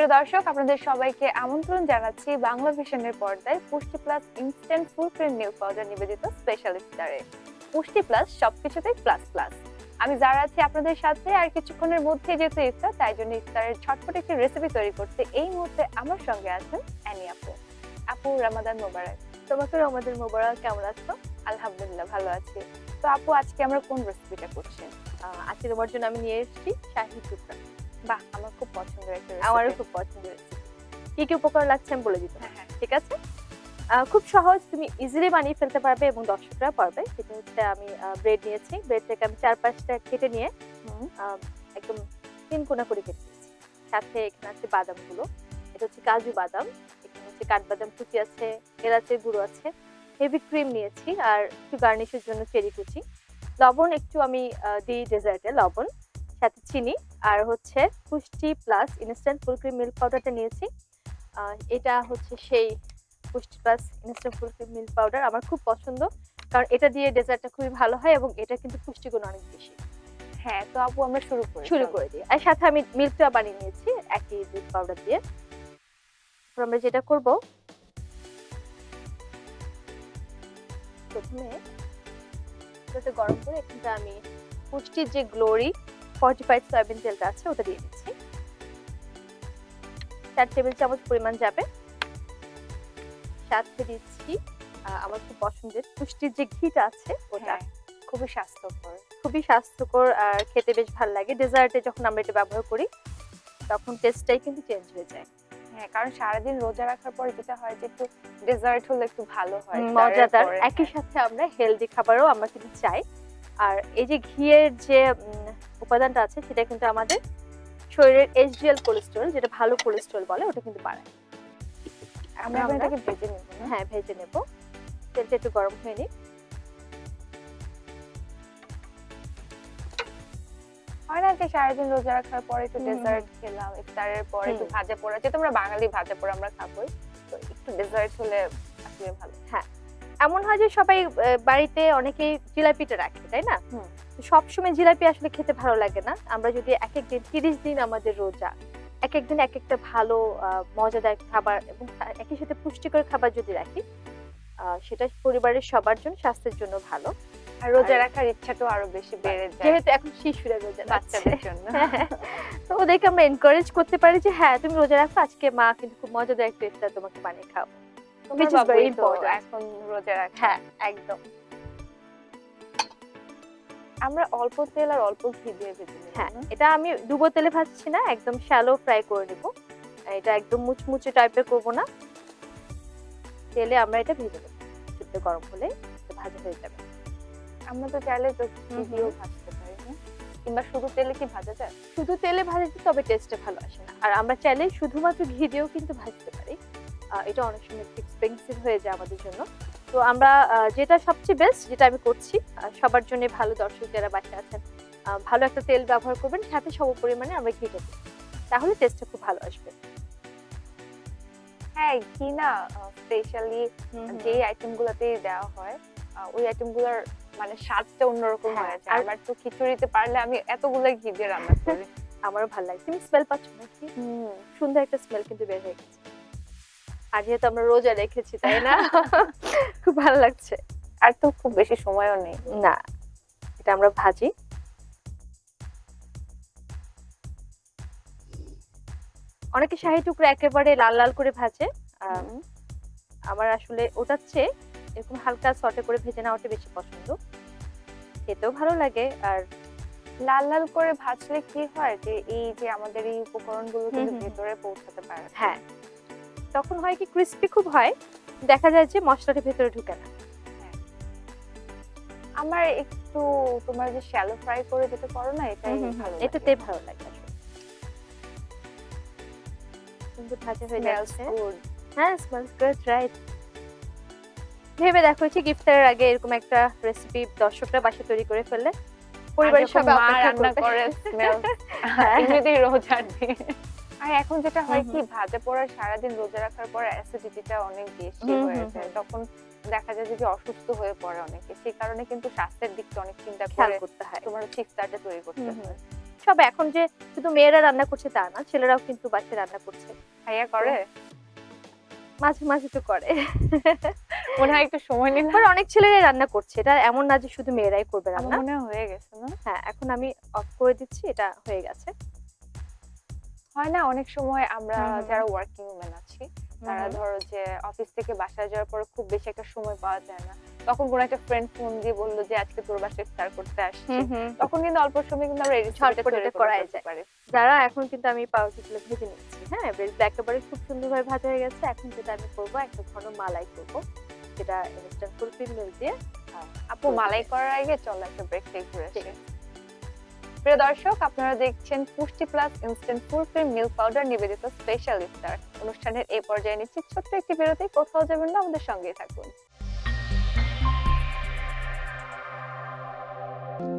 প্রিয় দর্শক, আপনাদের সবাইকে আমন্ত্রণ জানাচ্ছি বাংলা ভিশনের পর্দায় পুষ্টি plus instant full cream milk powder নিবেদিত স্পেশাল ইফতারে। পুষ্টি প্লাস সবকিছুতেই প্লাস প্লাস। আমি যারা আছি আপনাদের সাথে, আর কিছুক্ষণের মধ্যে যেহেতু ইফতার, তাই জন্য ইফতারের ঝটপট একটি রেসিপি তৈরি করতে এই মুহূর্তে আমার সঙ্গে আছেন অ্যানি আপু। আপু, রমাদান মোবারক। তোমাকে রমাদান মোবারক। কেমন আছো? আলহামদুলিল্লাহ, ভালো আছি। তো আপু, আজকে আমরা কোন রেসিপিটা করছি? আজকে তোমার জন্য আমি নিয়ে এসেছি শাহী টুকরা। বাহ, আমার খুব পছন্দের একটা রেসিপি। আমারও খুব পছন্দের রেসিপি। কি কি উপকরণ লাগছে আমি বলে দিতে। হ্যাঁ, ঠিক আছে। খুব সহজ, তুমি ইজিলি বানিয়ে ফেলতে পারবে এবং দর্শকরা পারবে। সেটা হচ্ছে আমি ব্রেড নিয়েছি। ব্রেডটাকে আমি 4-5টা কেটে নিয়ে একদম 3 কোনা করে কেটে নিয়েছি। সাথে এখানে আছে বাদামগুলো, এটা হচ্ছে কাজু বাদাম, এখানে হচ্ছে কাঠবাদাম কুচি আছে, এলাচের গুঁড়ো আছে, হেভি ক্রিম নিয়েছি, আর একটু গার্নিশের জন্য চেরি কুচি। লবণ একটু আমি দিই ডেজার্টে, লবণ, সাথে চিনি, আর হচ্ছে পুষ্টি plus instant full cream milk পাউডারটা নিয়েছি। এটা হচ্ছে সেই পুষ্টি plus instant full cream milk powder, আমার খুব পছন্দ, কারণ এটা দিয়ে ডেজার্টটা খুবই ভালো হয় এবং এটা কিন্তু পুষ্টিগুণ অনেক বেশি। হ্যাঁ, তো আপু আমরা শুরু করে দিই। আর সাথে আমি মিল্কটা বানিয়ে নিয়েছি একই দুধ পাউডার দিয়ে। আমরা যেটা করব, প্রথমে এটাতে গরম করে এখানটা আমি পুষ্টির যে গ্লোরি 45 সয়াবিন তেলটা আছে ওটা দিয়ে দিচ্ছি। 4 টেবিল চামচ পরিমাণ যাবে। সাথে দিচ্ছি আমার খুব পছন্দের পুষ্টির যে ঘিটা আছে ওটা। খুবই স্বাস্থ্যকর আর খেতে বেশ ভালো লাগে। ডেজার্টে যখন আমরা এটা ব্যবহার করি তখন টেস্টটাই কিন্তু চেঞ্জ হয়ে যায়। হ্যাঁ, কারণ সারাদিন রোজা রাখার পর যেটা হয় যে একটু ডেজার্ট হলে একটু ভালো হয়, মজাদার। একই সাথে আমরা হেলদি খাবারও আমরা কিন্তু চাই। আর এই যে ঘিয়ের যে উপাদানটা আছে সেটা কিন্তু আমাদের শরীরের এইচডিএল কোলেস্টেরল, যেটা ভালো কোলেস্টেরল বলে, ওটা কিন্তু বাড়ায়। আমরা এটাকে ভেজে নেব। হ্যাঁ, ভেজে নেব। তেলটা একটু গরম হয়ে নিক। হয় না যে সারাদিন রোজা রাখার পরে একটু ডেজার্ট খেলাম, ইফতারের পরে একটু ভাজা পোড়া, যেহেতু আমরা বাঙালি ভাজা পোড়া আমরা খাবোই, তো একটু ডেজার্ট হলে আসলে ভালো। হ্যাঁ, এমন হয় যে সবাই বাড়িতে অনেকেই জিলাপিটা রাখে, তাই না? সবসময় জিলাপি আসলে খেতে ভালো লাগে না। আমরা যদি এক এক দিন 30 দিন আমাদের রোজা, এক এক দিন এক একটা ভালো মজাদার খাবার এবং একই সাথে পুষ্টিকর খাবার যদি রাখি, সেটা পরিবারের সবার জন্য, স্বাস্থ্যের জন্য ভালো। আর রোজা রাখার ইচ্ছাটাও আরো বেশি বেড়ে যায়, যেহেতু এখন শিশুরা রোজা, বাচ্চাদের জন্য। তো ওদেরকে আমরা এনকারেজ করতে পারি যে হ্যাঁ, তুমি রোজা রাখো, আজকে মা কিন্তু খুব মজাদার একটা ইফতার তোমাকে বানিয়ে খাওয়াবো। which is very important এখন রোজা রাখা। হ্যাঁ, একদম। আমরা অল্প তেল আর অল্প ঘি দিয়ে ভেজে নেব। হ্যাঁ, এটা আমি ডুবো তেলে ভাজছি না, একদম শ্যালো ফ্রাই করে নেব। এটা একদম মুচমুচে টাইপের করব না, তেলে আমরা এটা ভেজে নেব। একটু গরম হলে এটা ভাজা হয়ে যাবে। আমরা তো চাইলে তো ঘি দিয়েও ভাজতে পারি, না? কিংবা শুধু তেলে কি ভাজা যায়? শুধু তেলে ভাজতে তবে টেস্টে ভালো আসে না। আর আমরা চাইলে শুধুমাত্র ঘি দিয়েও কিন্তু ভাজতে পারি। এটা অনেক সময় একটু এক্সপেন্সিভ হয়ে যায় আমাদের জন্য। তো আমরা যেটা সবচেয়ে বেস্ট, যেটা আমি করছি সবার জন্য ভালো, দর্শক যারা বাসায় আছেন ভালো একটা তেল ব্যবহার করবেন, সাথে সম পরিমাণে আমরা ঘিটা দিই, তাহলে টেস্টটা খুব ভালো আসবে। হ্যাঁ, ঘি না স্পেশালি যে আইটেমগুলোতে দেওয়া হয়, ওই আইটেমগুলোর মানে স্বাদটা অন্যরকম হয়ে যায়। আমার তো খিচুড়িতে পারলে আমি এতগুলো ঘি দিয়ে রান্না করি। আমারও ভালো লাগে। তুমি স্মেল পাচ্ছ নাকি? সুন্দর একটা স্মেল কিন্তু বের হয়ে গেছে। আর যেহেতু আমরা রোজা রেখেছি, তাই না? খুব ভালো লাগছে। আর তো খুব বেশি সময়ও নেই। না, এটা আমরা ভাজি। অনেকে শাহী টুকরা একেবারে লাল লাল করে ভাজে। আমার আসলে ওটার চেয়ে এরকম হালকা সটে করে ভেজে নেওয়াটা বেশি পছন্দ, খেতেও ভালো লাগে। আর লাল লাল করে ভাজলে কি হয় যে এই যে আমাদের এই উপকরণগুলো কিন্তু ভেতরে পৌঁছাতে পারে। হ্যাঁ, তখন হয় কি ক্রিস্পি খুব হয়, দেখা যায় যে মশলাটা ভেতরে ঢুকে না। আমার একটু তোমার যে শ্যালো ফ্রাই করে যেটা করো না, এটাই ভালো লাগে। এটাতেই ভালো লাগে আসলে। কিন্তু ভাজা হয়ে যাচ্ছে। হ্যাঁ, স্মেলস গুড, রাইট। ভেবে দেখো যে ইফতারের আগে এরকম একটা রেসিপি দর্শকরা বাসায় তৈরি করে ফেললে, পরিবারের সবাই রান্না করে স্মেল এমনিতেই রোজার দিন। আর এখন যেটা হয় কি, ভাজা পোড়া সারাদিন রোজা রাখার পর অ্যাসিডিটিটা অনেক বেশি হয়ে যায়, তখন দেখা যায় যে অসুস্থ হয়ে পড়ে অনেকে। সেই কারণে কিন্তু স্বাস্থ্যের দিকটা অনেক চিন্তা করে করতে হয়, তোমার ইফতারটা তৈরি করতে হয়। সবাই এখন যে শুধু মেয়েরা রান্না করছে তা না, ছেলেরাও কিন্তু বাসায় রান্না করছে। ভাইয়া করে? মাঝে মাঝে তো করে। মনে হয় একটু সময় নিলে। আর অনেক ছেলেরাই রান্না করছে, এটা এমন না যে শুধু মেয়েরাই করবে আমার রান্না। মনে হয় হয়ে গেছে না? হ্যাঁ, এখন আমি অফ করে দিচ্ছি, এটা হয়ে গেছে। হয় না অনেক সময় আমরা হুম। যারা ওয়ার্কিং উমেন আছি তারা হুম। ধরো যে অফিস থেকে বাসায় যাওয়ার পর খুব বেশি একটা সময় পাওয়া যায় না, তখন কোনো একটা ফ্রেন্ড ফোন দিয়ে বললো যে আজকে তোর বাসায় ইফতার করতে আসছি, তখন কিন্তু অল্প সময় কিন্তু আমরা এই রেসিপিটা ঝটপট তৈরি এটা করে করাই ফেলতে যায়। পারি। যারা এখন কিন্তু আমি পাউরুটিগুলো ভেজে নিচ্ছি, হ্যাঁ, বেশ একেবারে খুব সুন্দরভাবে ভাজা হয়ে গেছে। এখন যেটা আমি করবো, একটা ঘন মালাই করবো, যেটা ইনস্ট্যান্ট ফুল ক্রিম মিল্ক দিয়ে। আপু মালাই করার আগে চলো একটা ব্রেক টেক করে আসি। প্রিয় দর্শক, আপনারা দেখছেন পুষ্টি plus instant full cream milk powder নিবেদিত স্পেশাল ইফতার অনুষ্ঠানের এই পর্যায়ে নিচ্ছি ছোট্ট একটি বিরতি। কোথাও যাবেন না, আমাদের সঙ্গেই থাকুন।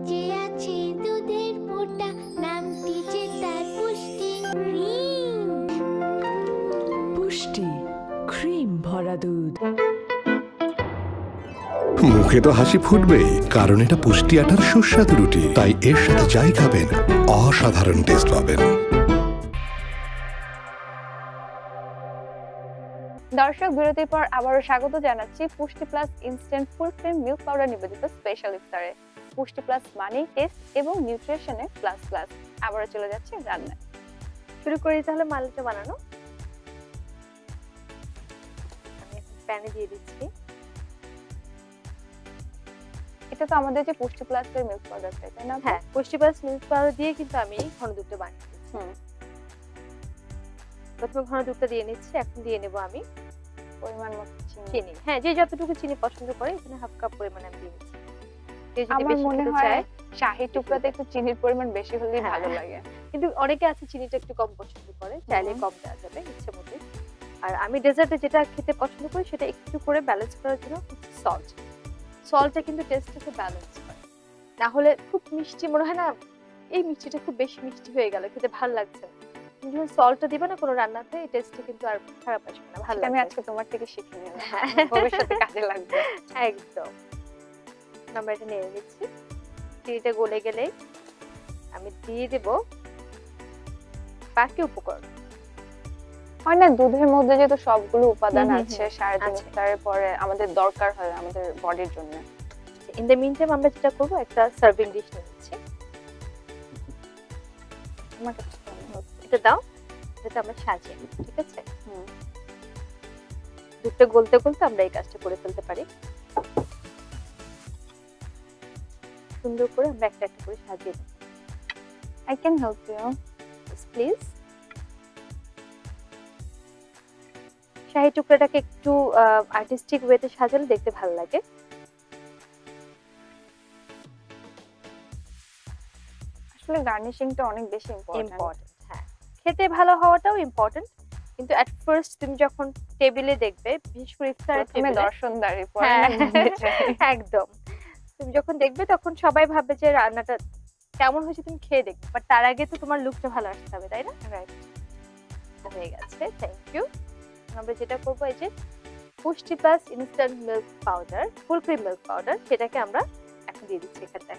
যে আছে দুধের মোটা নামটি যে তার পুষ্টি ক্রিম। পুষ্টি ক্রিম ভরা দুধ। মুখে তো হাসি ফুটবেই, কারণ এটা পুষ্টি আটার সুস্বাদু রুটি, তাই এর সাথে যাই খাবেন অসাধারণ টেস্ট পাবেন। দর্শক, বিরতির পর আবারও স্বাগত জানাচ্ছি পুষ্টি plus instant full cream milk powder নিবেদিত স্পেশাল ইফতারে। পুষ্টি প্লাস মানেই টেস্ট এবং নিউট্রিশনের প্লাস প্লাস। আবারও চলে যাচ্ছে রান্নায়। শুরু করি তাহলে মালাইটা বানানো। আমি এখন প্যানে দিয়ে দিচ্ছি। এটা তো আমাদের যে পুষ্টি প্লাস এর মিল্ক পাউডার, তাই না? হ্যাঁ, পুষ্টি প্লাস মিল্ক পাউডার দিয়ে কিন্তু আমি ঘন দুধটা বানিয়ে দিচ্ছি। প্রথমে ঘন দুধটা দিয়ে নিচ্ছি, এখন দিয়ে নেব আমি পরিমাণ মতো চিনি। হ্যাঁ, যে যতটুকু চিনি পছন্দ করে এখানে হাফ কাপ পরিমাণ আমি দিয়ে নিচ্ছি। আমার মনে হয় শাহী টুকরাতে একটু চিনির পরিমাণ বেশি হলেই ভালো লাগে, কিন্তু অনেকে আছে চিনিটা একটু কম পছন্দ করে, চাইলে কম দেওয়া যাবে ইচ্ছে মতো। আর আমি ডেজার্টে যেটা খেতে পছন্দ করি সেটা একটু করে ব্যালেন্স করার জন্য সল্ট। সল্টটা কিন্তু টেস্টটাকে ব্যালেন্স করে, না হলে খুব মিষ্টি মনে হয় না, এই মিষ্টিটা খুব বেশি মিষ্টি হয়ে গেল, খেতে ভালো লাগছে না। তুমি যখন সল্টটা দিবে না কোনো রান্নাতে, এই টেস্টটা কিন্তু আর খারাপ আসবে না, ভালো লাগবে। আমি আজকে তোমার থেকে শিখে নিলাম, ভবিষ্যতে কাজে লাগবে। একদম। আমরা এটা নিয়ে নিচ্ছি। চিনিটা গলে গেলে আমি দিয়ে দেব বাকি উপকরণ। হয় না দুধের মধ্যে যেহেতু সবগুলো উপাদান আছে, সারাদিন ইফতারের পরে আমাদের দরকার হয় আমাদের বডির জন্য। ইন দ্য মিন টাইম আমরা যেটা করবো, একটা সার্ভিং ডিশ নিয়ে নিচ্ছি। আমাকে এটা দাও, এটা আমরা সাজিয়ে নিই, ঠিক আছে? দুধটা গলতে গলতে আমরা এই কাজটা করে ফেলতে পারি। সুন্দর করে আমরা একটা একটা করে সাজিয়ে নিই। I can help you. Please. শাহী টুকরাটাকে একটু আর্টিস্টিক ওয়েতে সাজালে দেখতে ভালো লাগে। আসলে গার্নিশিংটা অনেক বেশি ইম্পর্টেন্ট। হ্যাঁ, খেতে ভালো হওয়াটাও ইম্পর্টেন্ট, কিন্তু এট ফার্স্ট তুমি যখন টেবিলে দেখবে, বিশেষ করে ইফতারের টেবিলে, দর্শনদারি পরে একদম তুমি যখন দেখবে তখন সবাই ভাববে যে রান্নাটা কেমন হয়েছে, তুমি খেয়ে দেখবে, বাট তার আগে তো তোমার লুকটা ভালো আসতে হবে, তাই না? রাইট, হয়ে গেছে, থ্যাংক ইউ। আমরা যেটা করবো, এই যে পুষ্টি plus instant milk powder, full cream milk powder, সেটাকে আমরা এখন দিয়ে দিচ্ছি এখানটা।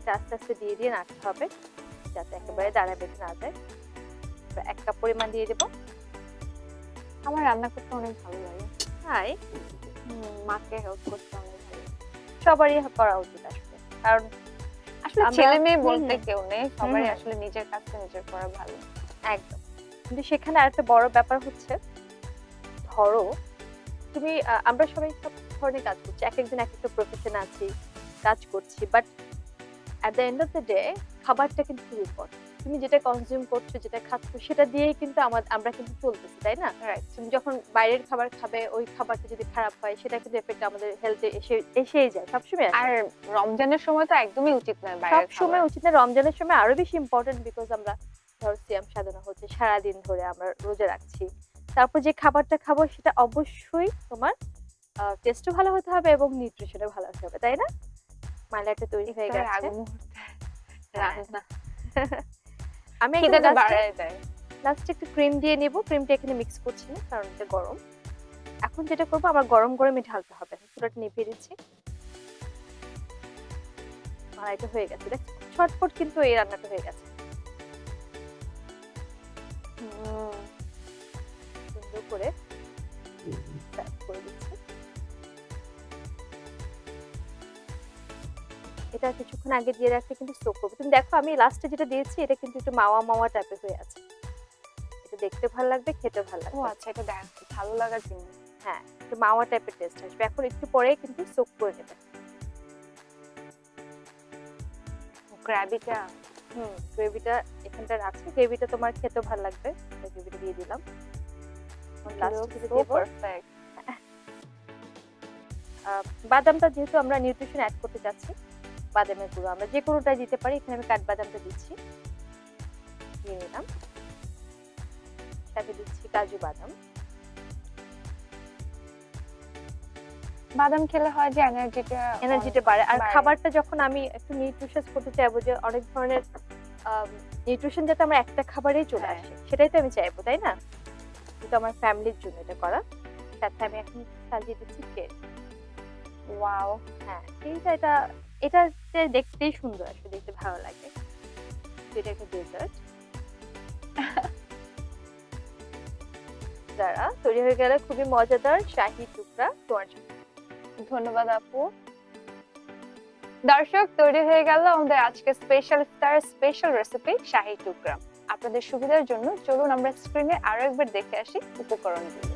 এটা আস্তে আস্তে দিয়ে দিয়ে নাড়তে হবে যাতে একেবারে দাঁড়া বেঁধে না যায়। আমরা 1 কাপ পরিমাণ দিয়ে দেবো। আমার রান্না করতে অনেক ভালো লাগে। হাই, মাকে হেল্প করতে অনেক ভালো লাগে। সবারই করা উচিত আসলে, কারণ আসলে ছেলে মেয়ে বলতে কেউ নেই, সবারই আসলে নিজের কাজটা নিজের করা ভালো। একদম। কিন্তু সেখানে আরেকটা বড় ব্যাপার হচ্ছে, ধরো তুমি আমরা সবাই সব ধরনের কাজ করছি, এক একজন এক একটা প্রফেশনে আছি, কাজ করছি, but at the end of the day খাবারটা কিন্তু খুব ইম্পর্টেন্ট। তুমি যেটা কনজিউম করছো, যেটা খাচ্ছ, সেটা দিয়েই কিন্তু আমরা কিন্তু চলতেছি, তাই না? তুমি যখন বাইরের খাবার খাবে, ওই খাবারটা যদি খারাপ হয়, সেটা কিন্তু এফেক্ট আমাদের হেলথে এসেই যায় সবসময়। আর রমজানের সময় তো একদমই উচিত নয় বাইরের খাবার। সবসময় উচিত না, রমজানের সময় আরো বেশি ইম্পর্টেন্ট, বিকজ আমরা ধরো সিয়াম সাধনা হচ্ছে, সারাদিন ধরে আমরা রোজা রাখছি। তারপর যে খাবারটা খাবো সেটা অবশ্যই তোমার টেস্টও ভালো হতে হবে এবং নিউট্রিশনও ভালো হতে হবে, তাই না? মালাইটা তৈরি হয়ে গেছে। আমি লাস্টে একটু ক্রিম দিয়ে নেব। ক্রিমটা এখানে মিক্স করছি না, কারণ এটা গরম। এখন যেটা করবো, আমার গরম গরমই ঢালতে হবে। চুলাটা নিভিয়ে দিচ্ছি। মালাইটা হয়ে গেছে, দেখো। ছটফট কিন্তু এই রান্নাটা হয়ে গেছে। সুন্দর করে serve করে দিচ্ছি। এটা কিছুক্ষণ আগে দিয়ে রাখলে কিন্তু সোক করবে। তুমি দেখো আমি লাস্টে যেটা দিয়েছি এটা কিন্তু একটু মাওয়া মাওয়া টাইপের হয়ে আছে। এটা দেখতে ভালো লাগবে, খেতে ভালো ও লাগবে। আচ্ছা, এটা দেখ ভালো লাগার জিনিস। হ্যাঁ, একটু মাওয়া টাইপের টেস্ট আসবে। এখন একটু পরে কিন্তু সোক করে নেবে। গ্রেভিটা গ্রেভিটা এখানটার আছে। গ্রেভিটা তোমার খেতে ভালো লাগবে। গ্রেভিটা দিয়ে দিলাম। লাস্টে যেটা দেব পারফেক্ট। বাদামটা যেহেতু আমরা নিউট্রিশন অ্যাড করতে চাচ্ছি, বাদামের গুঁড়ো আমরা যে কোনোটাই দিতে পারি। এখানে আমি কাঠবাদামটা দিচ্ছি, দিয়ে নিলাম। সাথে দিচ্ছি কাজু বাদাম। বাদাম খেলে হয় যে এনার্জিটা বাড়ে। আর খাবারটা যখন আমি একটু নিউট্রিশিয়াস করতে চাইবো, যে অনেক ধরনের নিউট্রিশন যাতে আমার একটা খাবারেই চলে হ্যাঁ। আসে, সেটাই তো আমি চাইবো, তাই না? কিন্তু আমার ফ্যামিলির জন্য এটা করা। সাথে আমি এখন সাজিয়ে দিচ্ছি কেক। ওয়াও, হ্যাঁ, এটা এটা দেখতেই সুন্দর আসলে, দেখতে ভালো লাগে। এটা একটা ডেজার্ট। যারা তৈরি হয়ে গেলে খুবই মজাদার শাহী টুকরা তোমার জন্য। ধন্যবাদ আপু। দর্শক, তৈরি হয়ে গেল আমাদের আজকে স্পেশাল ইফতার স্পেশাল রেসিপি শাহী টুকরা। আপনাদের সুবিধার জন্য চলুন আমরা স্ক্রিনে আরো একবার দেখে আসি উপকরণগুলো।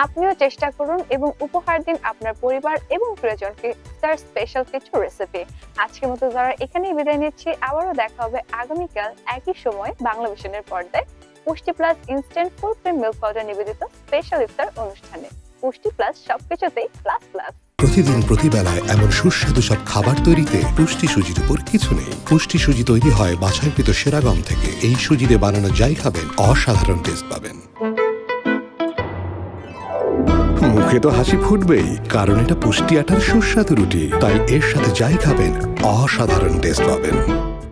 আপনিও চেষ্টা করুন এবং উপহার দিন আপনার পরিবার এবং প্রিয়জনকে তার স্পেশাল কিছু রেসিপি। আজকের মতো যারা এখানেই বিদায় নিচ্ছি, আবারও দেখা হবে আগামীকাল একই সময় বাংলা ভিশনের পর্দায় পুষ্টি plus instant full cream milk powder নিবেদিত স্পেশাল ইফতার অনুষ্ঠানে। পুষ্টি প্লাস সবকিছুতেই প্লাস প্লাস। প্রতিদিন প্রতিবেলায় এমন সুস্বাদু সব খাবার তৈরিতে পুষ্টি সুজির উপর কিছু নেই। পুষ্টি সুজি তৈরি হয় বাছাইকৃত সেরা গম থেকে। এই সুজিতে বানানো যাই খাবেন অসাধারণ টেস্ট পাবেন। মুখে তো হাসি ফুটবেই, কারণ এটা পুষ্টি আটার সুস্বাদু রুটি। তাই এর সাথে যাই খাবেন অসাধারণ টেস্ট পাবেন।